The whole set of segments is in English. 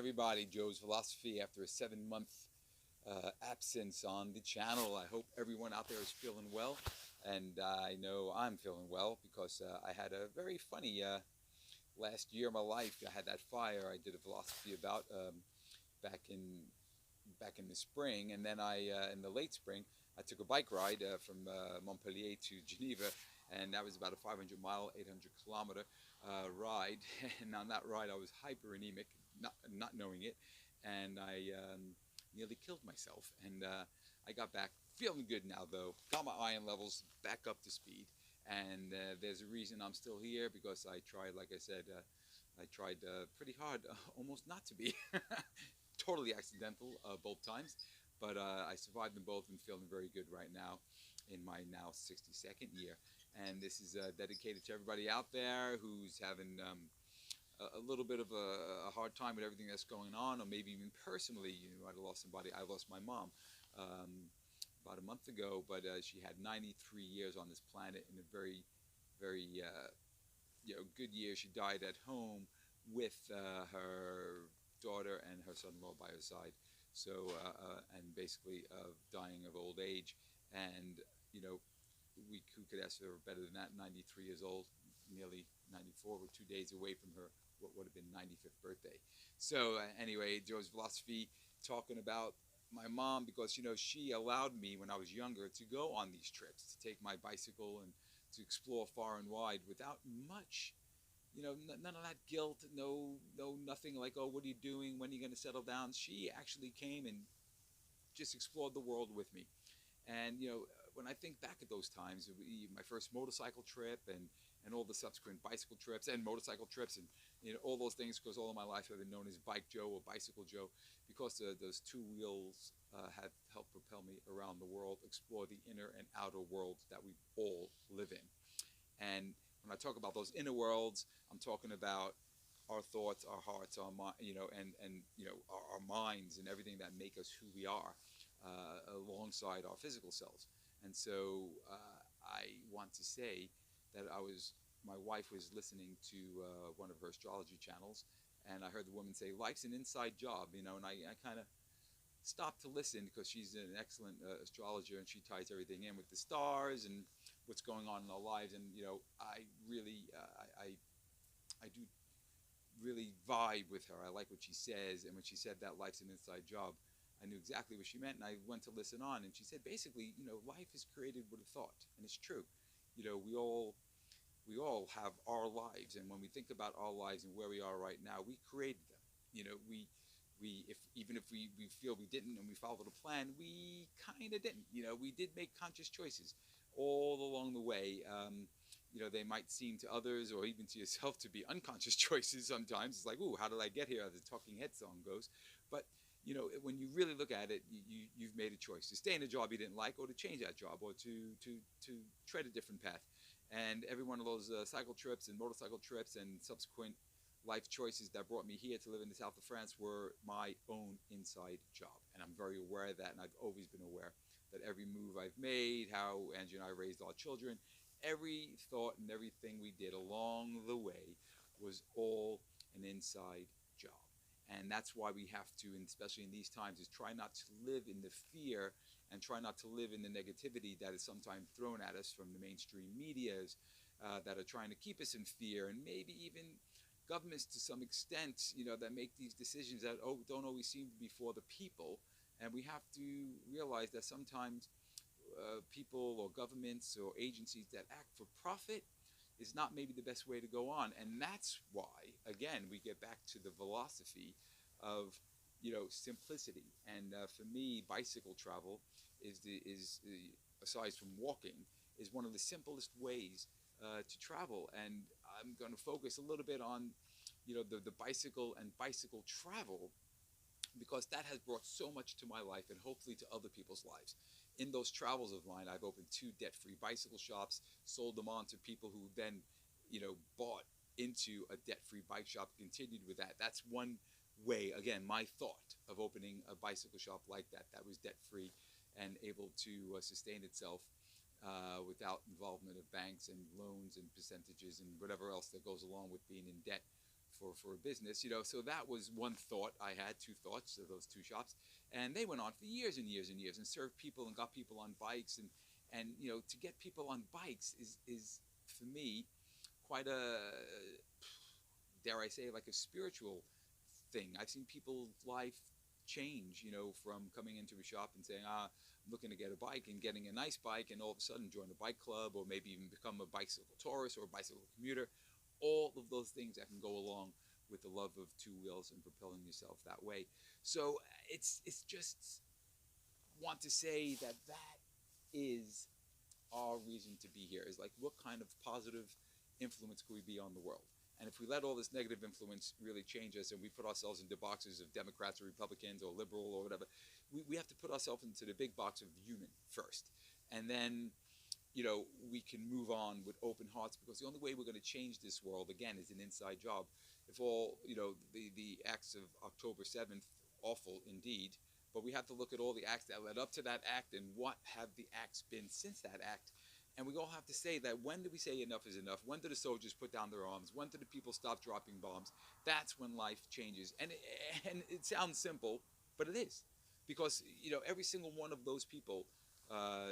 everybody. Joe's Velosophy after a 7 month absence on the channel. I hope everyone out there is feeling well, and I know I'm feeling well because I had a very funny last year of my life. I had that fire I did a Velosophy about back in back in the spring, and then in the late spring I took a bike ride from Montpellier to Geneva, and that was about a 500-mile, 800-kilometer ride. And on that ride I was hyperanemic, not knowing it, and I nearly killed myself. And I got back feeling good now, though. Got my iron levels back up to speed, and there's a reason I'm still here, because I tried, like I said, I tried pretty hard, almost not to be. Totally accidental both times, but I survived them both and feeling very good right now in my now 62nd year. And this is dedicated to everybody out there who's having a little bit of a hard time with everything that's going on, or maybe even personally. You might have lost somebody. I lost my mom about a month ago, but she had 93 years on this planet in a very, very good year. She died at home with her daughter and her son-in-law by her side. So and basically dying of old age. And who could ask for better than that? 93 years old, nearly 94. We're 2 days away from her what would have been 95th birthday. So anyway, Joe's Velosophy, talking about my mom, because she allowed me when I was younger to go on these trips, to take my bicycle and to explore far and wide without much, none of that guilt, no, nothing like, oh, what are you doing? When are you going to settle down? She actually came and just explored the world with me. And when I think back at those times, my first motorcycle trip and all the subsequent bicycle trips and motorcycle trips, and all those things, because all of my life I've been known as Bike Joe or Bicycle Joe, because those two wheels have helped propel me around the world, explore the inner and outer worlds that we all live in. And when I talk about those inner worlds, I'm talking about our thoughts, our hearts, our mind, our minds and everything that make us who we are, alongside our physical selves. And so I want to say that my wife was listening to one of her astrology channels, and I heard the woman say, "Life's an inside job," and I kind of stopped to listen, because she's an excellent astrologer, and she ties everything in with the stars and what's going on in our lives. And I really, I do really vibe with her. I like what she says, and when she said that life's an inside job, I knew exactly what she meant, and I went to listen on. And she said, basically, life is created with a thought, and it's true. We all have our lives, and when we think about our lives and where we are right now, we created them. Even if we feel we didn't, and we followed a plan, we kind of didn't. We did make conscious choices all along the way. They might seem to others, or even to yourself, to be unconscious choices sometimes. It's like, ooh, how did I get here, as the Talking Head song goes. But when you really look at it, you've made a choice to stay in a job you didn't like, or to change that job, or to tread a different path. And every one of those cycle trips and motorcycle trips and subsequent life choices that brought me here to live in the south of France were my own inside job. And I'm very aware of that, and I've always been aware that every move I've made, how Angie and I raised our children, every thought and everything we did along the way was all an inside job. And that's why we have to, and especially in these times, is try not to live in the fear, and try not to live in the negativity that is sometimes thrown at us from the mainstream medias that are trying to keep us in fear, and maybe even governments to some extent, that make these decisions that don't always seem to be for the people. And we have to realize that sometimes people or governments or agencies that act for profit is not maybe the best way to go on. And that's why, again, we get back to the philosophy of simplicity. And for me, bicycle travel is aside from walking, is one of the simplest ways to travel. And I'm going to focus a little bit on the bicycle and bicycle travel, because that has brought so much to my life, and hopefully to other people's lives. In those travels of mine, I've opened 2 debt-free bicycle shops, sold them on to people who then, bought into a debt-free bike shop, continued with that. That's one way, again, my thought of opening a bicycle shop like that was debt-free and able to sustain itself without involvement of banks and loans and percentages and whatever else that goes along with being in debt for a business, so that was one thought I had, two thoughts of those two shops, and they went on for years and years and years and served people and got people on bikes, and to get people on bikes is for me quite a, dare I say, like a spiritual thing. I've seen people's life change, from coming into a shop and saying, I'm looking to get a bike, and getting a nice bike, and all of a sudden join a bike club, or maybe even become a bicycle tourist or a bicycle commuter. All of those things that can go along with the love of two wheels and propelling yourself that way. So it's just want to say that is our reason to be here, is like, what kind of positive influence could we be on the world? And if we let all this negative influence really change us, and we put ourselves into boxes of Democrats or Republicans or liberal or whatever, we have to put ourselves into the big box of human first. And then, we can move on with open hearts, because the only way we're going to change this world, again, is an inside job. If all, the acts of October 7th, awful indeed, but we have to look at all the acts that led up to that act, and what have the acts been since that act. And we all have to say that, when do we say enough is enough? When do the soldiers put down their arms? When do the people stop dropping bombs? That's when life changes. And it sounds simple, but it is. Because, every single one of those people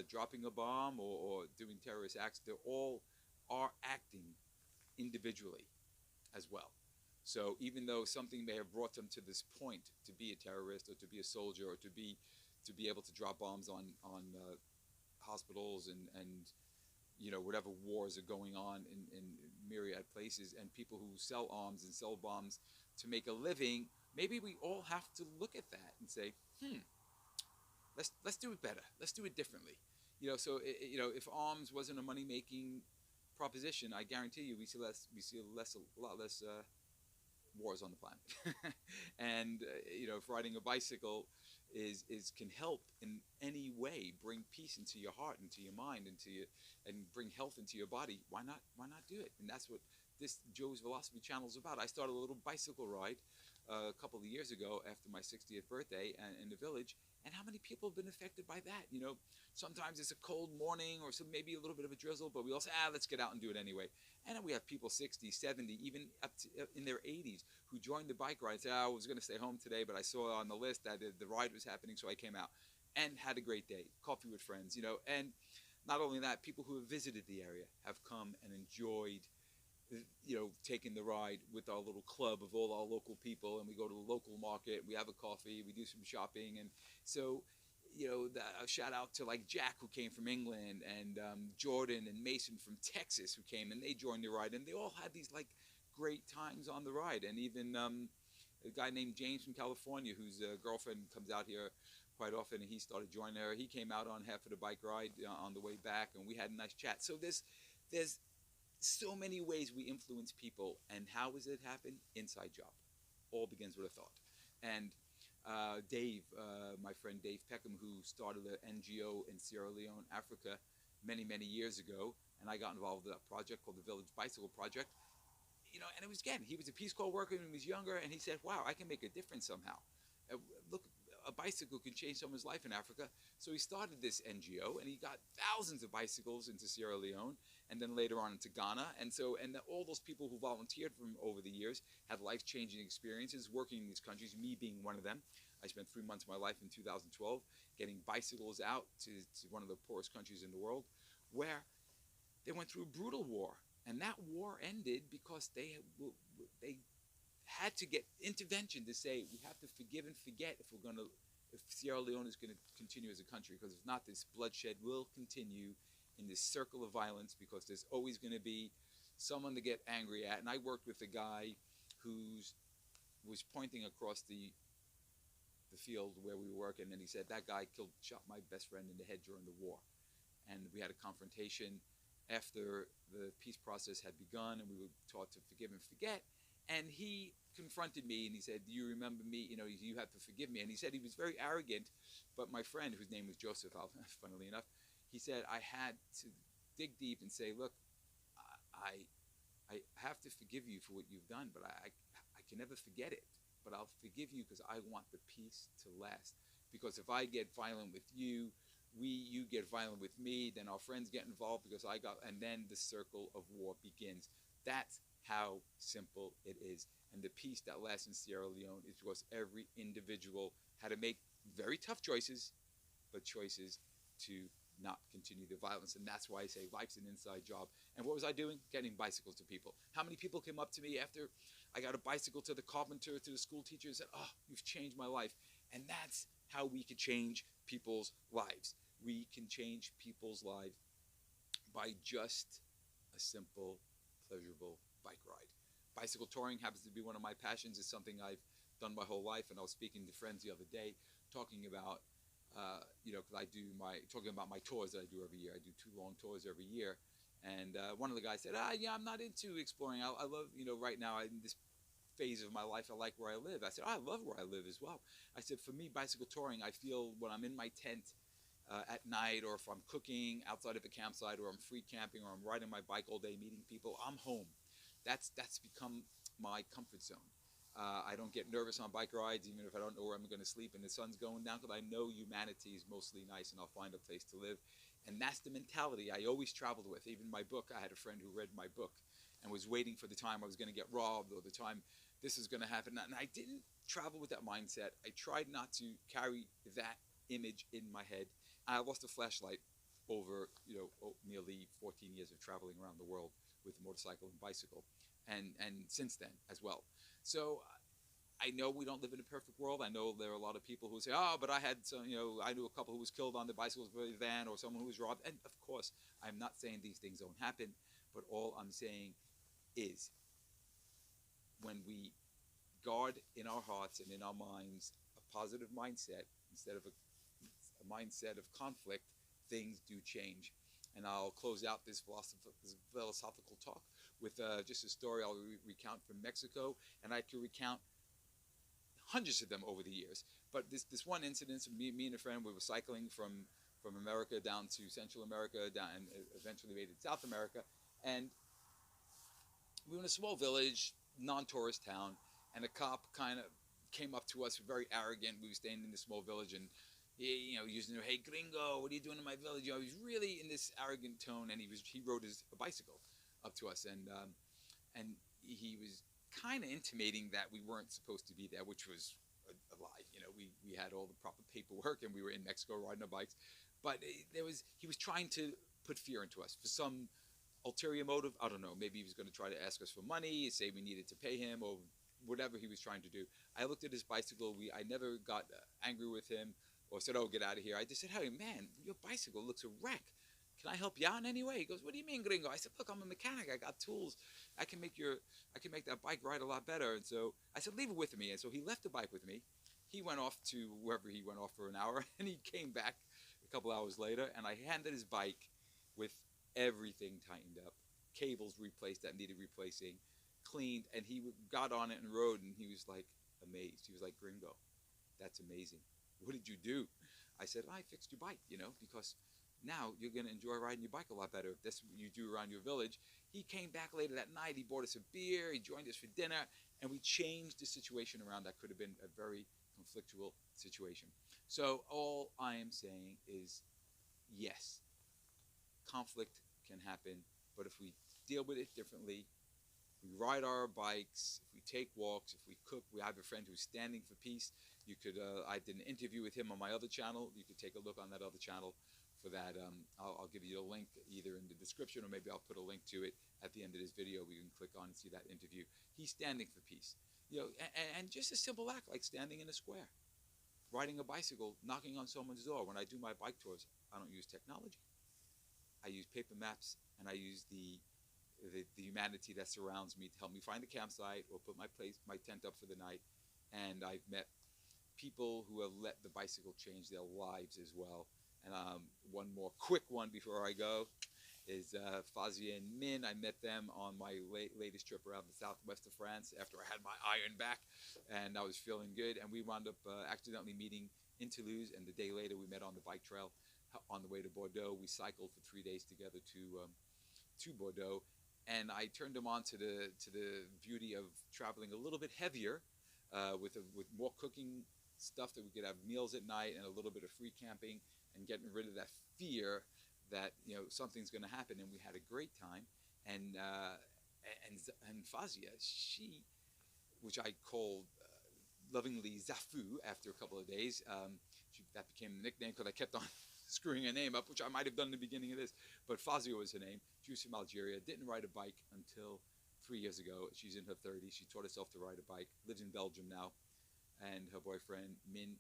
dropping a bomb or doing terrorist acts, they all are acting individually as well. So even though something may have brought them to this point, to be a terrorist or to be a soldier or to be able to drop bombs on hospitals and whatever wars are going on in myriad places, and people who sell arms and sell bombs to make a living, maybe we all have to look at that and say, let's do it better. Let's do it differently. So if arms wasn't a money-making proposition, I guarantee you we see a lot less wars on the planet. And if riding a bicycle can help in any way bring peace into your heart, into your mind, and bring health into your body, why not do it? And that's what this Joe's Velosophy channel is about. I started a little bicycle ride a couple of years ago after my 60th birthday in the village, and how many people have been affected by that? Sometimes it's a cold morning or maybe a little bit of a drizzle, but we all say, let's get out and do it anyway. And then we have people 60, 70, even up to in their 80s who joined the bike ride and say, I was going to stay home today, but I saw on the list that the ride was happening, so I came out and had a great day, coffee with friends, and not only that, people who have visited the area have come and enjoyed taking the ride with our little club of all our local people, and we go to the local market, we have a coffee, we do some shopping. And so a shout out to like Jack, who came from England, and Jordan and Mason from Texas, who came and they joined the ride, and they all had these like great times on the ride. And even a guy named James from California, whose girlfriend comes out here quite often, and he started joining her. He came out on half of the bike ride on the way back, and we had a nice chat. So there's so many ways we influence people. And how does it happen? Inside job. All begins with a thought. And Dave, my friend Dave Peckham, who started an NGO in Sierra Leone, Africa, many, many years ago, and I got involved with a project called the Village Bicycle Project. And it was, again, he was a Peace Corps worker when he was younger, and he said, wow, I can make a difference somehow. Look, a bicycle can change someone's life in Africa. So he started this NGO, and he got thousands of bicycles into Sierra Leone, and then later on into Ghana. And all those people who volunteered from over the years had life-changing experiences working in these countries, me being one of them. I spent 3 months of my life in 2012 getting bicycles out to one of the poorest countries in the world, where they went through a brutal war. And that war ended because they had to get intervention to say, we have to forgive and forget if Sierra Leone is going to continue as a country, because if not, this bloodshed will continue in this circle of violence, because there's always going to be someone to get angry at. And I worked with a guy who was pointing across the field where we were working, and he said, that guy shot my best friend in the head during the war. And we had a confrontation after the peace process had begun, and we were taught to forgive and forget. And he confronted me, and he said, do you remember me? You have to forgive me. And he said he was very arrogant, but my friend, whose name was Joseph, funnily enough, he said, I had to dig deep and say, look, I have to forgive you for what you've done, but I can never forget it. But I'll forgive you because I want the peace to last. Because if I get violent with you, you get violent with me, then our friends get involved and then the circle of war begins. That's how simple it is. And the peace that lasts in Sierra Leone is because every individual had to make very tough choices, but choices to not continue the violence. And that's why I say life's an inside job. And what was I doing? Getting bicycles to people. How many people came up to me after I got a bicycle, to the carpenter, to the school teacher, and said, "Oh, you've changed my life." And that's how we can change people's lives. We can change people's lives by just a simple, pleasurable bike ride. Bicycle touring happens to be one of my passions. It's something I've done my whole life. And I was speaking to friends the other day, talking about, because I do talking about my tours that I do every year. I do 2 long tours every year. And one of the guys said, yeah, I'm not into exploring. I love, right now in this phase of my life, I like where I live. I said, I love where I live as well. I said, for me, bicycle touring, I feel when I'm in my tent at night, or if I'm cooking outside of a campsite, or I'm free camping, or I'm riding my bike all day meeting people, I'm home. That's become my comfort zone. I don't get nervous on bike rides, even if I don't know where I'm going to sleep and the sun's going down, because I know humanity is mostly nice and I'll find a place to live. And that's the mentality I always traveled with. Even my book, I had a friend who read my book and was waiting for the time I was going to get robbed, or the time this is going to happen. And I didn't travel with that mindset. I tried not to carry that image in my head. I lost a flashlight over, nearly 14 years of traveling around the world with motorcycle and bicycle, and since then as well. So I know we don't live in a perfect world. I know there are a lot of people who say, "Oh, but I had some, I knew a couple who was killed on the bicycle van, or someone who was robbed." And of course, I'm not saying these things don't happen, but all I'm saying is, when we guard in our hearts and in our minds a positive mindset instead of a mindset of conflict, things do change. And I'll close out this philosophical talk with just a story I'll recount from Mexico, and I could recount hundreds of them over the years. But this one incident, me and a friend, we were cycling from America down to Central America, down, and eventually made it to South America. And we were in a small village, non-tourist town, and a cop kind of came up to us, very arrogant. We were staying in this small village, and he, using, "Hey, gringo, what are you doing in my village?" He was really in this arrogant tone, and he rode his bicycle up to us, and he was kind of intimating that we weren't supposed to be there, which was a lie. We had all the proper paperwork, and we were in Mexico riding our bikes, but he was trying to put fear into us for some ulterior motive. I don't know. Maybe he was going to try to ask us for money, say we needed to pay him, or whatever he was trying to do. I looked at his bicycle. I never got angry with him or said, "Oh, get out of here." I just said, "Hey, man, your bicycle looks a wreck. Can I help you out in any way?" He goes, "What do you mean, gringo?" I said, "Look, I'm a mechanic. I got tools. I can make that bike ride a lot better." And so I said, "Leave it with me." And so he left the bike with me. He went off to wherever he went off for an hour, and he came back a couple hours later, and I handed his bike with everything tightened up, cables replaced that needed replacing, cleaned, and he got on it and rode, and he was like amazed. He was like, "Gringo, that's amazing. What did you do?" I said, "I fixed your bike, because now you're going to enjoy riding your bike a lot better if that's what you do around your village." He came back later that night. He bought us a beer. He joined us for dinner, and we changed the situation around that could have been a very conflictual situation. So all I am saying is, yes, conflict can happen, but if we deal with it differently, we ride our bikes, if we take walks, if we cook. We have a friend who's standing for peace. You could, I did an interview with him on my other channel. You could take a look on that other channel for that. I'll give you a link either in the description, or maybe I'll put a link to it at the end of this video. We can click on and see that interview. He's standing for peace. And just a simple act like standing in a square, riding a bicycle, knocking on someone's door. When I do my bike tours, I don't use technology. I use paper maps, and I use the humanity that surrounds me to help me find a campsite or put my tent up for the night. And I've met people who have let the bicycle change their lives as well. And one more quick one before I go is Fazia and Min. I met them on my latest trip around the southwest of France after I had my iron back, and I was feeling good. And we wound up accidentally meeting in Toulouse, and the day later we met on the bike trail on the way to Bordeaux. We cycled for 3 days together to Bordeaux, and I turned them on to the beauty of traveling a little bit heavier with more cooking stuff, that we could have meals at night and a little bit of free camping, and getting rid of that fear that something's going to happen. And we had a great time, and And Fazia, which I called lovingly Zafu after a couple of days. That became the nickname because I kept on screwing her name up, which I might have done in the beginning of this. But Fazia was her name. She was from Algeria. Didn't ride a bike until 3 years ago. She's in her 30s. She taught herself to ride a bike. Lives in Belgium now. And her boyfriend, Min,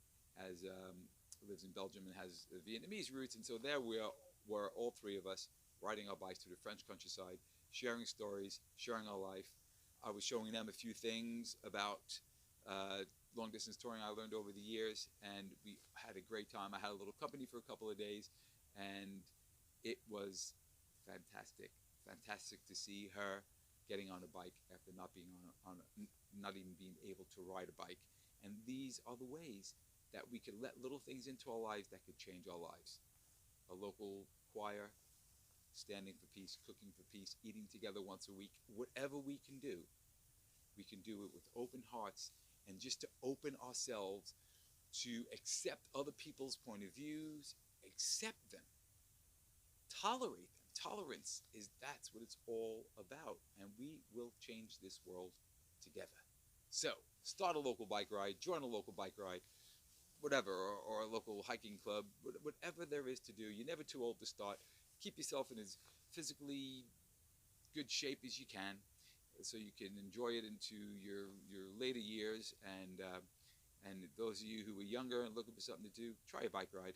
lives in Belgium and has Vietnamese roots. And so there were all three of us riding our bikes through the French countryside, sharing stories, sharing our life. I was showing them a few things about long distance touring I learned over the years, and we had a great time. I had a little company for a couple of days, and it was fantastic to see her getting on a bike after not even being able to ride a bike. And these are the ways that we could let little things into our lives that could change our lives. A local choir, standing for peace, cooking for peace, eating together once a week. Whatever we can do it with open hearts, and just to open ourselves to accept other people's point of views, accept them, tolerate them. Tolerance that's what it's all about, and we will change this world together. So start a local bike ride, join a local bike ride, whatever, or a local hiking club, whatever there is to do. You're never too old to start. Keep yourself in as physically good shape as you can, so you can enjoy it into your later years. And those of you who are younger and looking for something to do, try a bike ride,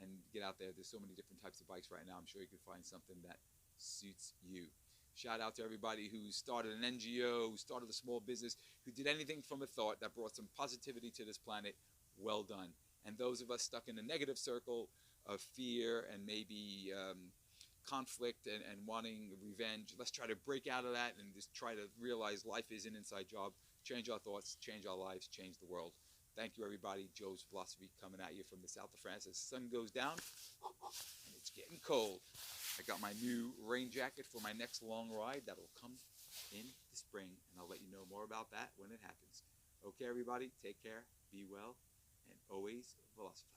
and get out there. There's so many different types of bikes right now. I'm sure you can find something that suits you. Shout out to everybody who started an NGO, who started a small business, who did anything from a thought that brought some positivity to this planet. Well done. And those of us stuck in a negative circle of fear and maybe conflict and wanting revenge, let's try to break out of that and just try to realize life is an inside job. Change our thoughts, change our lives, change the world. Thank you, everybody. Joe's Velosophy coming at you from the south of France as the sun goes down and it's getting cold. I got my new rain jacket for my next long ride that'll come in the spring, and I'll let you know more about that when it happens. Okay, everybody, take care, be well, and always Velosophy.